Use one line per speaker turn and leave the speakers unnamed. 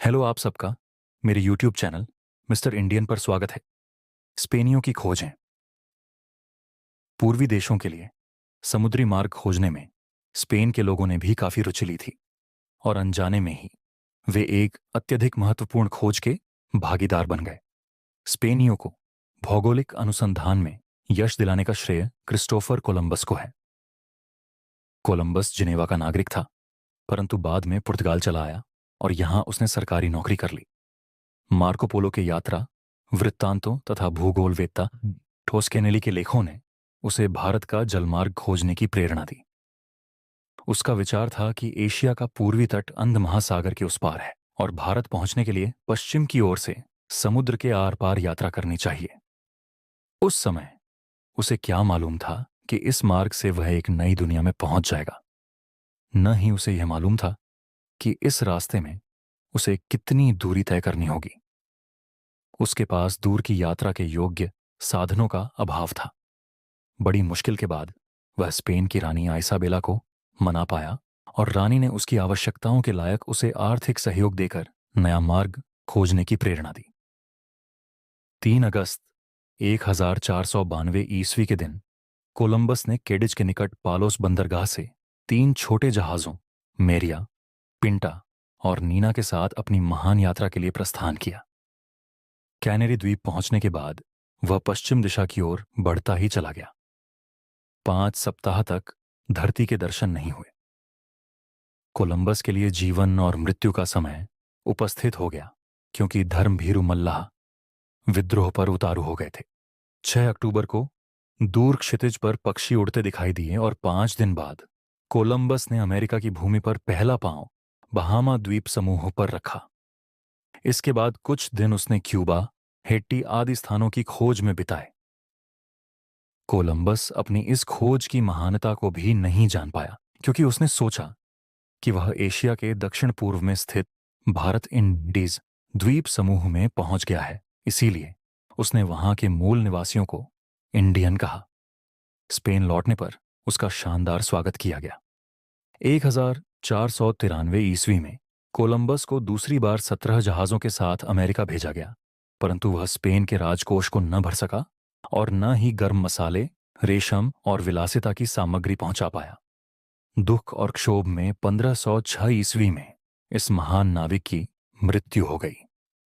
Hello आप सबका मेरे यूट्यूब चैनल मिस्टर इंडियन पर स्वागत है। स्पेनियों की खोजें। पूर्वी देशों के लिए समुद्री मार्ग खोजने में स्पेन के लोगों ने भी काफी रुचि ली थी और अनजाने में ही वे एक अत्यधिक महत्वपूर्ण खोज के भागीदार बन गए। स्पेनियों को भौगोलिक अनुसंधान में यश दिलाने का श्रेय क्रिस्टोफर कोलंबस को है। कोलंबस जिनेवा का नागरिक था, परंतु बाद में पुर्तगाल चला आया और यहां उसने सरकारी नौकरी कर ली। मार्को पोलो के यात्रा वृत्तांतों तथा भूगोलवेत्ता टोस्केनेली के लेखों ने उसे भारत का जलमार्ग खोजने की प्रेरणा दी। उसका विचार था कि एशिया का पूर्वी तट अंध महासागर के उस पार है और भारत पहुंचने के लिए पश्चिम की ओर से समुद्र के आर पार यात्रा करनी चाहिए। उस समय उसे क्या मालूम था कि इस मार्ग से वह एक नई दुनिया में पहुंच जाएगा। न ही उसे यह मालूम था कि इस रास्ते में उसे कितनी दूरी तय करनी होगी। उसके पास दूर की यात्रा के योग्य साधनों का अभाव था। बड़ी मुश्किल के बाद वह स्पेन की रानी आइसाबेला को मना पाया और रानी ने उसकी आवश्यकताओं के लायक उसे आर्थिक सहयोग देकर नया मार्ग खोजने की प्रेरणा दी। 3 अगस्त 1492 ईस्वी के दिन कोलंबस ने केडिज के निकट पालोस बंदरगाह से 3 छोटे जहाजों मेरिया, पिंटा और नीना के साथ अपनी महान यात्रा के लिए प्रस्थान किया। कैनरी द्वीप पहुंचने के बाद वह पश्चिम दिशा की ओर बढ़ता ही चला गया। 5 सप्ताह तक धरती के दर्शन नहीं हुए। कोलंबस के लिए जीवन और मृत्यु का समय उपस्थित हो गया, क्योंकि धर्मभीरु मल्लाह विद्रोह पर उतारू हो गए थे। 6 अक्टूबर को दूर क्षितिज पर पक्षी उड़ते दिखाई दिए और 5 दिन बाद कोलंबस ने अमेरिका की भूमि पर पहला पांव बहामा द्वीप समूह पर रखा। इसके बाद कुछ दिन उसने क्यूबा, हेट्टी आदि स्थानों की खोज में बिताए। कोलंबस अपनी इस खोज की महानता को भी नहीं जान पाया, क्योंकि उसने सोचा कि वह एशिया के दक्षिण पूर्व में स्थित भारत इंडीज द्वीप समूह में पहुंच गया है। इसीलिए उसने वहां के मूल निवासियों को इंडियन कहा। स्पेन लौटने पर उसका शानदार स्वागत किया गया। 1493 ईस्वी में कोलंबस को दूसरी बार 17 जहाजों के साथ अमेरिका भेजा गया, परंतु वह स्पेन के राजकोष को न भर सका और न ही गर्म मसाले, रेशम और विलासिता की सामग्री पहुंचा पाया। दुख और क्षोभ में 1506 ईस्वी में इस महान नाविक की मृत्यु हो गई।